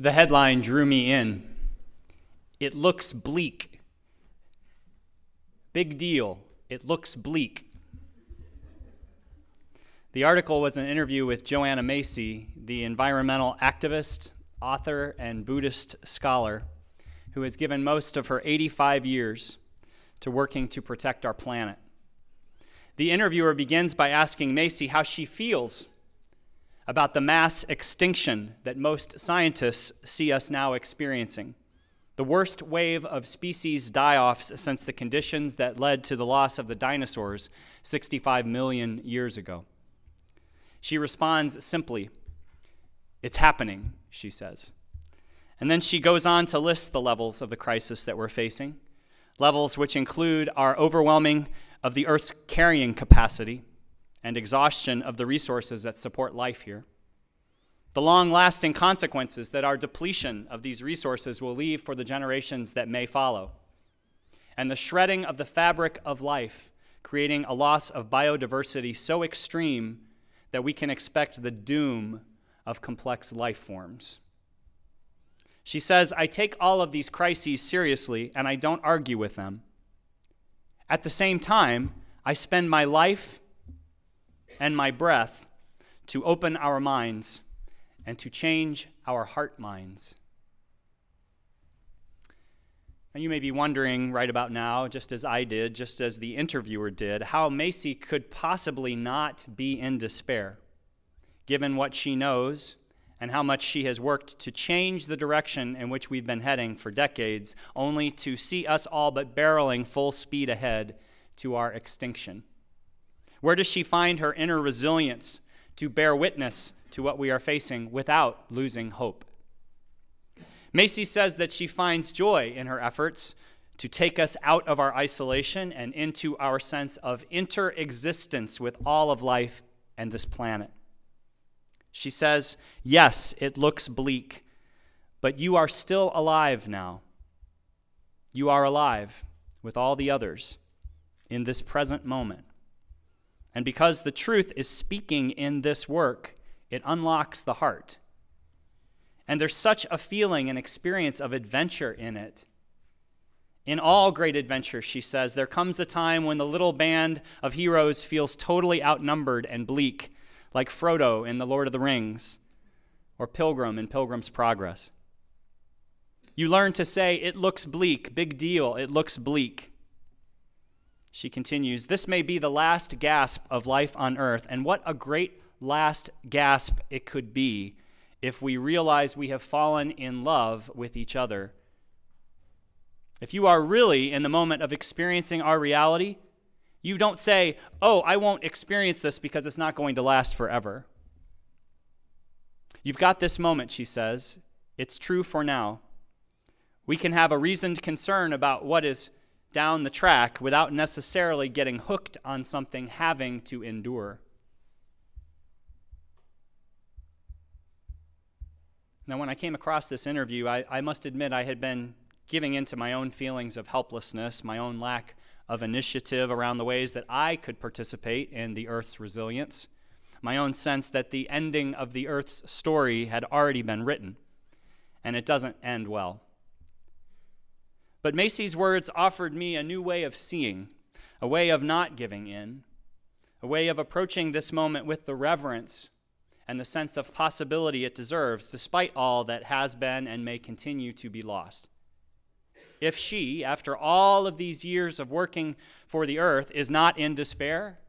The headline drew me in. It looks bleak. Big deal. It looks bleak. The article was an interview with Joanna Macy, the environmental activist, author, and Buddhist scholar who has given most of her 85 years to working to protect our planet. The interviewer begins by asking Macy how she feels about the mass extinction that most scientists see us now experiencing, the worst wave of species die-offs since the conditions that led to the loss of the dinosaurs 65 million years ago. She responds simply, "It's happening," she says. And then she goes on to list the levels of the crisis that we're facing, levels which include our overwhelming of the Earth's carrying capacity and exhaustion of the resources that support life here, the long-lasting consequences that our depletion of these resources will leave for the generations that may follow, and the shredding of the fabric of life, creating a loss of biodiversity so extreme that we can expect the doom of complex life forms. She says, "I take all of these crises seriously, and I don't argue with them. At the same time, I spend my life and my breath to open our minds and to change our heart minds." Now, you may be wondering right about now, just as I did, just as the interviewer did, how Macy could possibly not be in despair, given what she knows and how much she has worked to change the direction in which we've been heading for decades, only to see us all but barreling full speed ahead to our extinction. Where does she find her inner resilience to bear witness to what we are facing without losing hope? Macy says that she finds joy in her efforts to take us out of our isolation and into our sense of interexistence with all of life and this planet. She says, "Yes, it looks bleak, but you are still alive now. You are alive with all the others in this present moment. And because the truth is speaking in this work, it unlocks the heart. And there's such a feeling and experience of adventure in it. In all great adventure," she says, "there comes a time when the little band of heroes feels totally outnumbered and bleak, like Frodo in The Lord of the Rings, or Pilgrim in Pilgrim's Progress. You learn to say, 'It looks bleak, big deal, it looks bleak.'" She continues, "This may be the last gasp of life on earth, and what a great last gasp it could be if we realize we have fallen in love with each other. If you are really in the moment of experiencing our reality, you don't say, 'Oh, I won't experience this because it's not going to last forever.' You've got this moment," she says. "It's true for now. We can have a reasoned concern about what is down the track without necessarily getting hooked on something having to endure." Now, when I came across this interview, I must admit I had been giving into my own feelings of helplessness, my own lack of initiative around the ways that I could participate in the Earth's resilience, my own sense that the ending of the Earth's story had already been written, and it doesn't end well. But Macy's words offered me a new way of seeing, a way of not giving in, a way of approaching this moment with the reverence and the sense of possibility it deserves, despite all that has been and may continue to be lost. If she, after all of these years of working for the earth, is not in despair,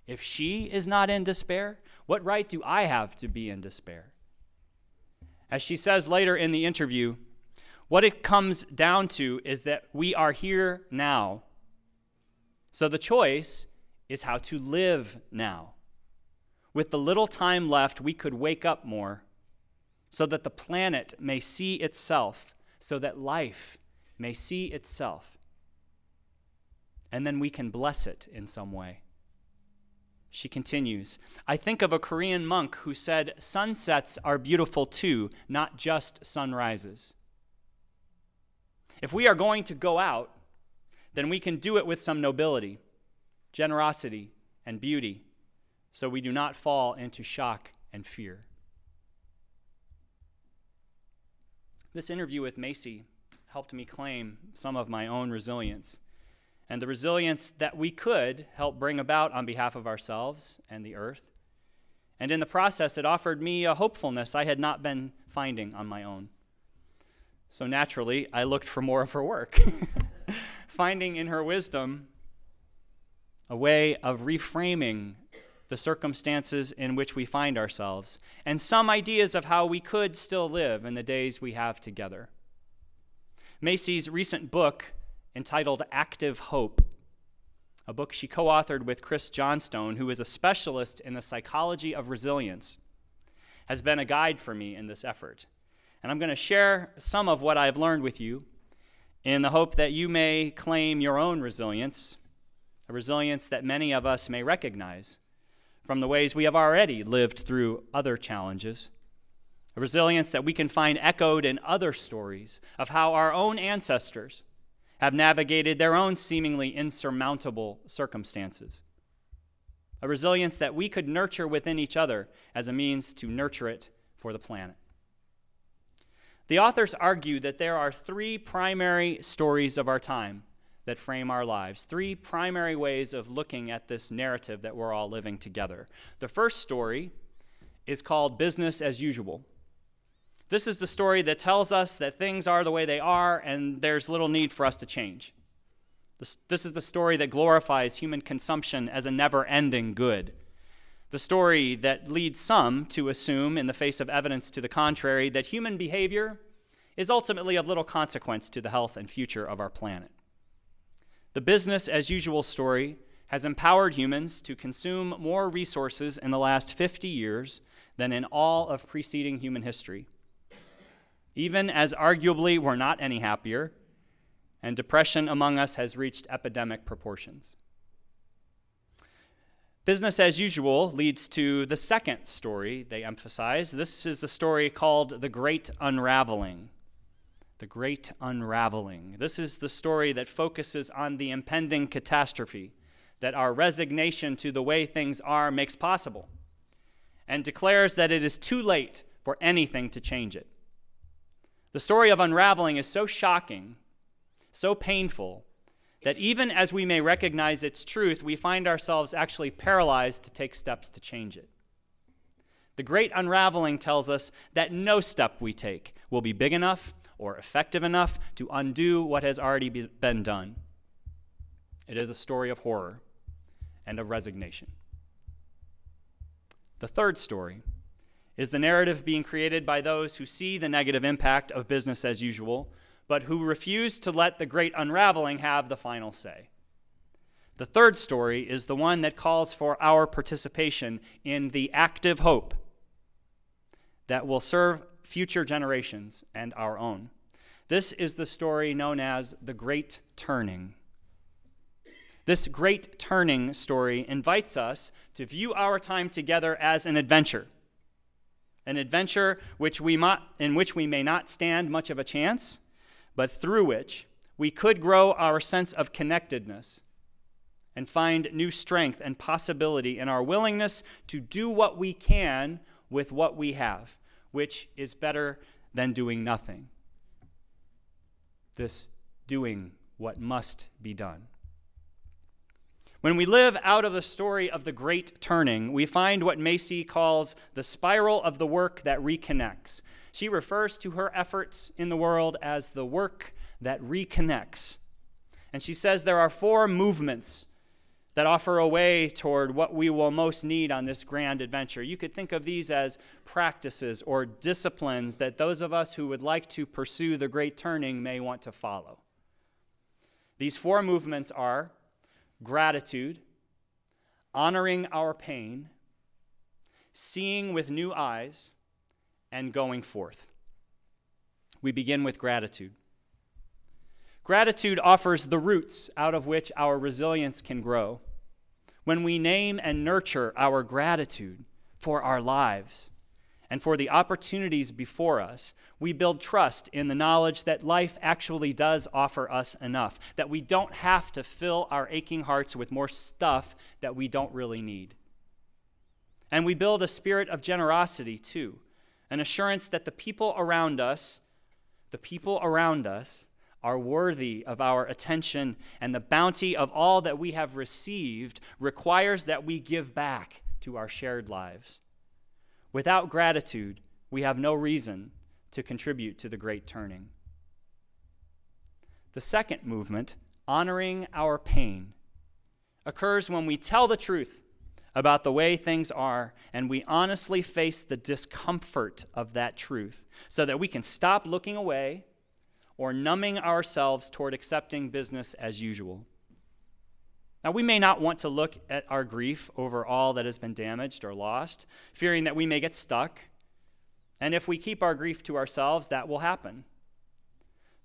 if she is not in despair, what right do I have to be in despair? As she says later in the interview, what it comes down to is that we are here now. So the choice is how to live now. With the little time left, we could wake up more so that the planet may see itself, so that life may see itself, and then we can bless it in some way. She continues, "I think of a Korean monk who said, 'Sunsets are beautiful too, not just sunrises.' If we are going to go out, then we can do it with some nobility, generosity, and beauty, so we do not fall into shock and fear." This interview with Macy helped me claim some of my own resilience, and the resilience that we could help bring about on behalf of ourselves and the earth. And in the process, it offered me a hopefulness I had not been finding on my own. So naturally, I looked for more of her work, finding in her wisdom a way of reframing the circumstances in which we find ourselves, and some ideas of how we could still live in the days we have together. Macy's recent book, entitled Active Hope, a book she co-authored with Chris Johnstone, who is a specialist in the psychology of resilience, has been a guide for me in this effort. And I'm going to share some of what I've learned with you in the hope that you may claim your own resilience, a resilience that many of us may recognize from the ways we have already lived through other challenges, a resilience that we can find echoed in other stories of how our own ancestors have navigated their own seemingly insurmountable circumstances, a resilience that we could nurture within each other as a means to nurture it for the planet. The authors argue that there are three primary stories of our time that frame our lives, three primary ways of looking at this narrative that we're all living together. The first story is called business as usual. This is the story that tells us that things are the way they are and there's little need for us to change. This is the story that glorifies human consumption as a never-ending good. The story that leads some to assume, in the face of evidence to the contrary, that human behavior is ultimately of little consequence to the health and future of our planet. The business as usual story has empowered humans to consume more resources in the last 50 years than in all of preceding human history, even as arguably we're not any happier, and depression among us has reached epidemic proportions. Business as usual leads to the second story they emphasize. This is the story called The Great Unraveling. The Great Unraveling. This is the story that focuses on the impending catastrophe that our resignation to the way things are makes possible, and declares that it is too late for anything to change it. The story of unraveling is so shocking, so painful, that even as we may recognize its truth, we find ourselves actually paralyzed to take steps to change it. The Great Unraveling tells us that no step we take will be big enough or effective enough to undo what has already been done. It is a story of horror and of resignation. The third story is the narrative being created by those who see the negative impact of business as usual, but who refuse to let the Great Unraveling have the final say. The third story is the one that calls for our participation in the active hope that will serve future generations and our own. This is the story known as the Great Turning. This Great Turning story invites us to view our time together as an adventure in which we may not stand much of a chance, but through which we could grow our sense of connectedness and find new strength and possibility in our willingness to do what we can with what we have, which is better than doing nothing. This doing what must be done. When we live out of the story of the Great Turning, we find what Macy calls the spiral of the work that reconnects. She refers to her efforts in the world as the work that reconnects. And she says there are four movements that offer a way toward what we will most need on this grand adventure. You could think of these as practices or disciplines that those of us who would like to pursue the Great Turning may want to follow. These four movements are gratitude, honoring our pain, seeing with new eyes, and going forth. We begin with gratitude. Gratitude offers the roots out of which our resilience can grow. When we name and nurture our gratitude for our lives and for the opportunities before us, we build trust in the knowledge that life actually does offer us enough, that we don't have to fill our aching hearts with more stuff that we don't really need. And we build a spirit of generosity too, an assurance that the people around us The people around us are worthy of our attention, and the bounty of all that we have received requires that we give back to our shared lives. Without gratitude, we have no reason to contribute to the great turning. The second movement, honoring our pain, occurs when we tell the truth about the way things are, and we honestly face the discomfort of that truth so that we can stop looking away or numbing ourselves toward accepting business as usual. Now, we may not want to look at our grief over all that has been damaged or lost, fearing that we may get stuck. And if we keep our grief to ourselves, that will happen.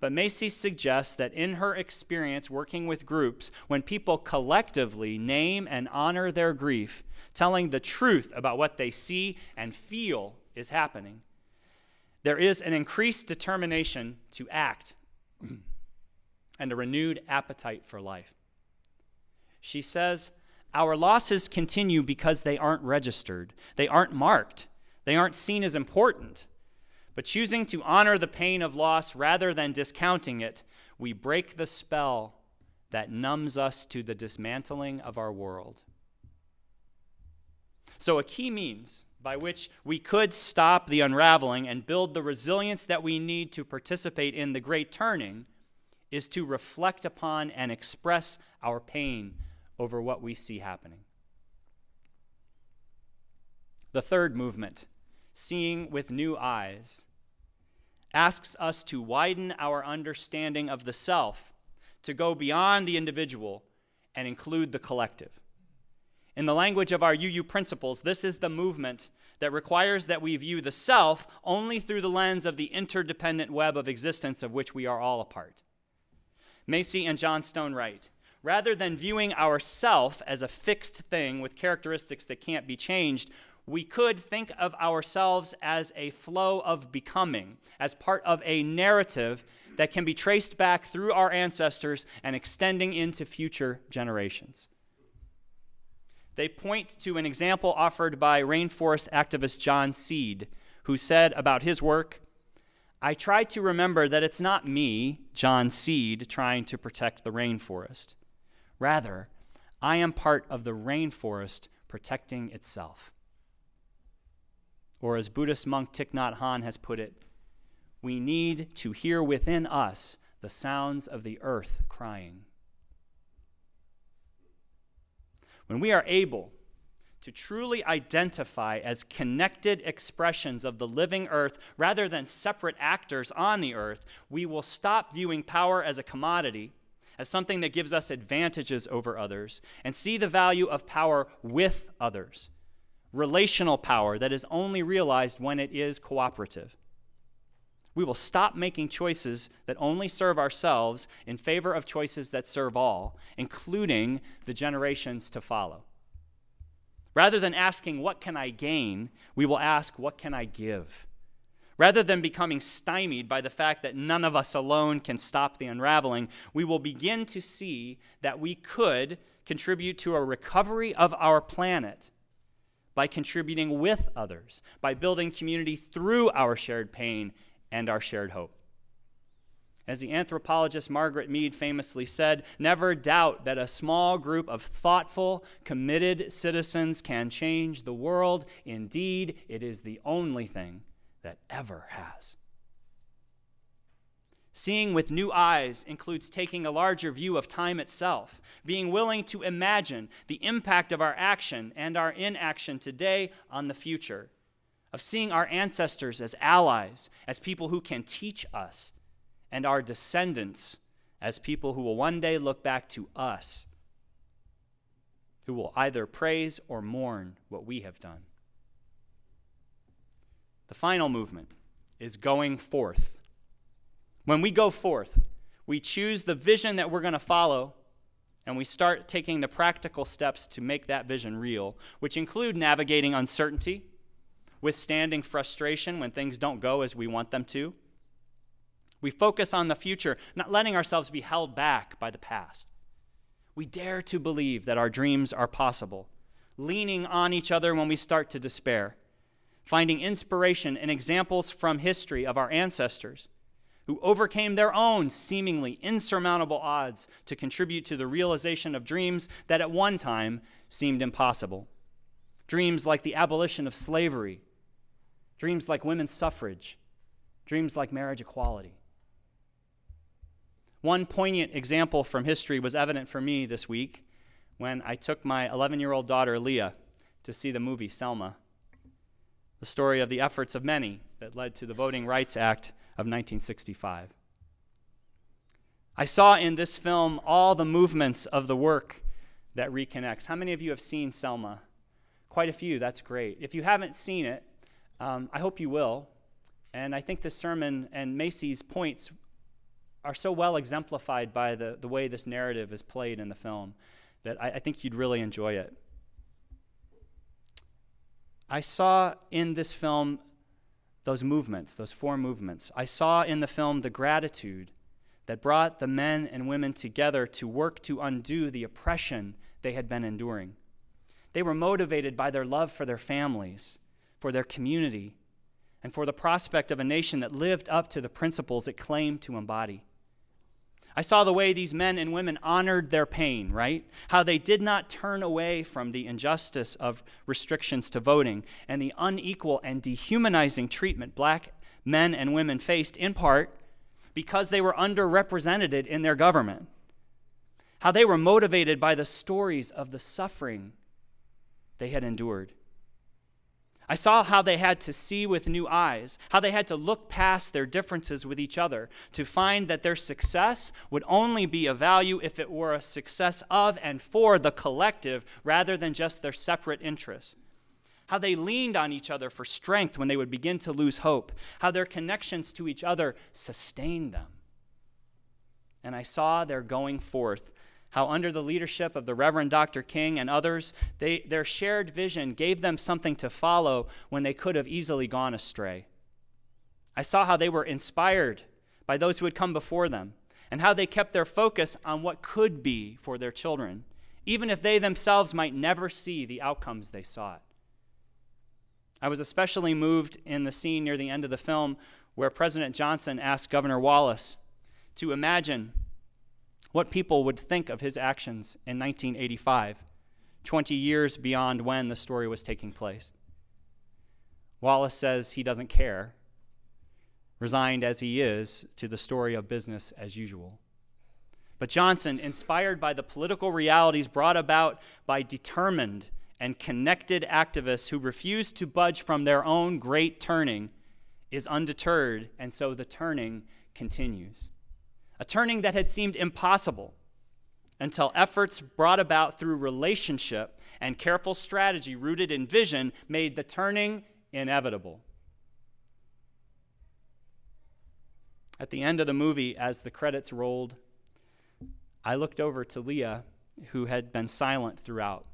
But Macy suggests that in her experience working with groups, when people collectively name and honor their grief, telling the truth about what they see and feel is happening, there is an increased determination to act and a renewed appetite for life. She says, our losses continue because they aren't registered. They aren't marked. They aren't seen as important. But choosing to honor the pain of loss rather than discounting it, we break the spell that numbs us to the dismantling of our world. So a key means by which we could stop the unraveling and build the resilience that we need to participate in the great turning is to reflect upon and express our pain over what we see happening. The third movement, seeing with new eyes, asks us to widen our understanding of the self, to go beyond the individual and include the collective. In the language of our UU principles, this is the movement that requires that we view the self only through the lens of the interdependent web of existence of which we are all a part. Macy and John Stone write, rather than viewing ourself as a fixed thing with characteristics that can't be changed, we could think of ourselves as a flow of becoming, as part of a narrative that can be traced back through our ancestors and extending into future generations. They point to an example offered by rainforest activist John Seed, who said about his work, I try to remember that it's not me, John Seed, trying to protect the rainforest. Rather, I am part of the rainforest protecting itself. Or as Buddhist monk Thich Nhat Hanh has put it, we need to hear within us the sounds of the earth crying. When we are able to truly identify as connected expressions of the living earth rather than separate actors on the earth, we will stop viewing power as a commodity, as something that gives us advantages over others, and see the value of power with others, relational power that is only realized when it is cooperative. We will stop making choices that only serve ourselves in favor of choices that serve all, including the generations to follow. Rather than asking, what can I gain, we will ask, what can I give? Rather than becoming stymied by the fact that none of us alone can stop the unraveling, we will begin to see that we could contribute to a recovery of our planet by contributing with others, by building community through our shared pain and our shared hope. As the anthropologist Margaret Mead famously said, never doubt that a small group of thoughtful, committed citizens can change the world. Indeed, it is the only thing that ever has. Seeing with new eyes includes taking a larger view of time itself, being willing to imagine the impact of our action and our inaction today on the future, of seeing our ancestors as allies, as people who can teach us, and our descendants as people who will one day look back to us, who will either praise or mourn what we have done. The final movement is going forth. When we go forth, we choose the vision that we're going to follow, and we start taking the practical steps to make that vision real, which include navigating uncertainty, withstanding frustration when things don't go as we want them to. We focus on the future, not letting ourselves be held back by the past. We dare to believe that our dreams are possible, leaning on each other when we start to despair, finding inspiration in examples from history of our ancestors, who overcame their own seemingly insurmountable odds to contribute to the realization of dreams that at one time seemed impossible. Dreams like the abolition of slavery, dreams like women's suffrage, dreams like marriage equality. One poignant example from history was evident for me this week when I took my 11-year-old daughter, Leah, to see the movie Selma, the story of the efforts of many that led to the Voting Rights Act of 1965. I saw in this film all the movements of the work that reconnects. How many of you have seen Selma? Quite a few, that's great. If you haven't seen it, I hope you will. And I think this sermon and Macy's points are so well exemplified by the way this narrative is played in the film that I think you'd really enjoy it. I saw in this film those movements, those four movements. I saw in the film the gratitude that brought the men and women together to work to undo the oppression they had been enduring. They were motivated by their love for their families, for their community, and for the prospect of a nation that lived up to the principles it claimed to embody. I saw the way these men and women honored their pain, right? How they did not turn away from the injustice of restrictions to voting and the unequal and dehumanizing treatment black men and women faced, in part because they were underrepresented in their government. How they were motivated by the stories of the suffering they had endured. I saw how they had to see with new eyes, how they had to look past their differences with each other to find that their success would only be of value if it were a success of and for the collective rather than just their separate interests. How they leaned on each other for strength when they would begin to lose hope, how their connections to each other sustained them. And I saw their going forth, how under the leadership of the Reverend Dr. King and others, their shared vision gave them something to follow when they could have easily gone astray. I saw how they were inspired by those who had come before them, and how they kept their focus on what could be for their children, even if they themselves might never see the outcomes they sought. I was especially moved in the scene near the end of the film where President Johnson asked Governor Wallace to imagine what people would think of his actions in 1985, 20 years beyond when the story was taking place. Wallace says he doesn't care, resigned as he is to the story of business as usual. But Johnson, inspired by the political realities brought about by determined and connected activists who refuse to budge from their own great turning, is undeterred, and so the turning continues. A turning that had seemed impossible until efforts brought about through relationship and careful strategy rooted in vision made the turning inevitable. At the end of the movie, as the credits rolled, I looked over to Leah, who had been silent throughout.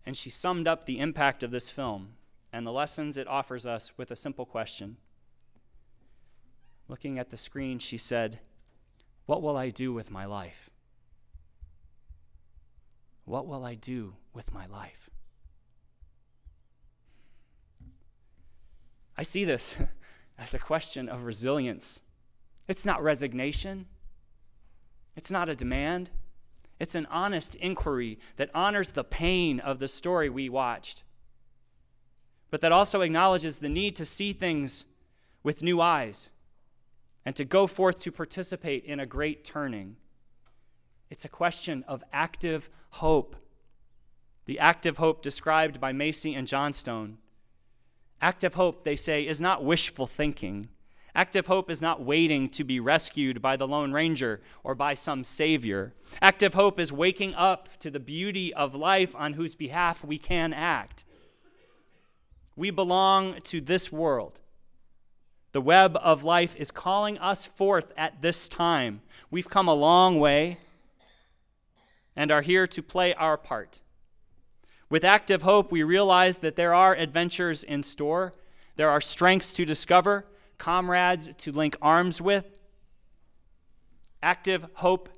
And she summed up the impact of this film and the lessons it offers us with a simple question. Looking at the screen, she said, "What will I do with my life? What will I do with my life?" I see this as a question of resilience. It's not resignation. It's not a demand. It's an honest inquiry that honors the pain of the story we watched, but that also acknowledges the need to see things with new eyes and to go forth to participate in a great turning. It's a question of active hope, the active hope described by Macy and Johnstone. Active hope, they say, is not wishful thinking. Active hope is not waiting to be rescued by the Lone Ranger or by some savior. Active hope is waking up to the beauty of life on whose behalf we can act. We belong to this world. The web of life is calling us forth at this time. We've come a long way and are here to play our part. With active hope, we realize that there are adventures in store. There are strengths to discover, comrades to link arms with. Active hope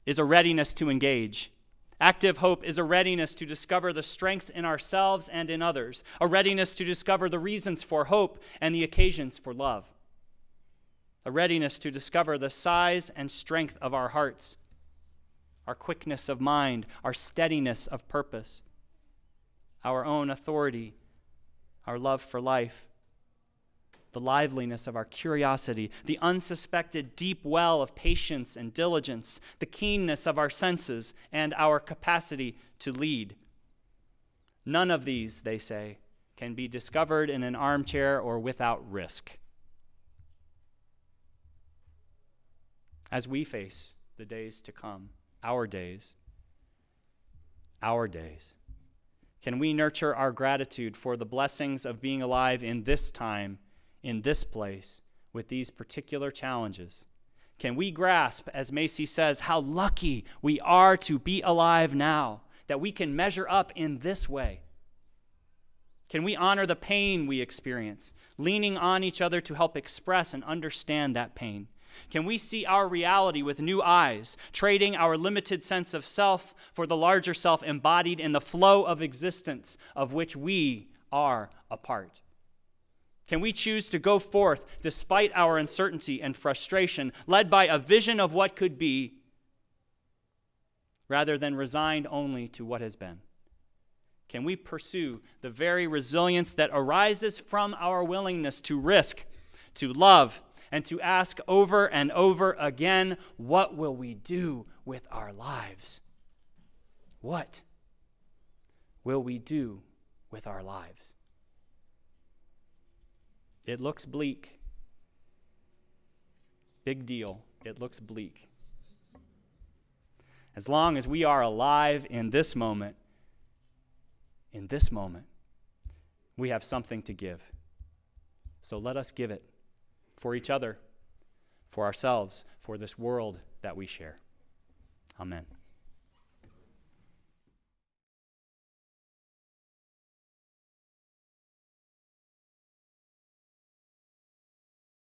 is a readiness to engage. Active hope is a readiness to discover the strengths in ourselves and in others, a readiness to discover the reasons for hope and the occasions for love. a readiness to discover the size and strength of our hearts, our quickness of mind, our steadiness of purpose, our own authority, our love for life, the liveliness of our curiosity, the unsuspected deep well of patience and diligence, the keenness of our senses, and our capacity to lead. None of these, they say, can be discovered in an armchair or without risk. As we face the days to come, our days, can we nurture our gratitude for the blessings of being alive in this time, in this place, with these particular challenges? Can we grasp, as Macy says, how lucky we are to be alive now, that we can measure up in this way? Can we honor the pain we experience, leaning on each other to help express and understand that pain? Can we see our reality with new eyes, trading our limited sense of self for the larger self embodied in the flow of existence of which we are a part? Can we choose to go forth despite our uncertainty and frustration, led by a vision of what could be, rather than resigned only to what has been? Can we pursue the very resilience that arises from our willingness to risk, to love, and to ask over and over again, what will we do with our lives? What will we do with our lives? It looks bleak. Big deal. It looks bleak. As long as we are alive in this moment, we have something to give. So let us give it for each other, for ourselves, for this world that we share. Amen.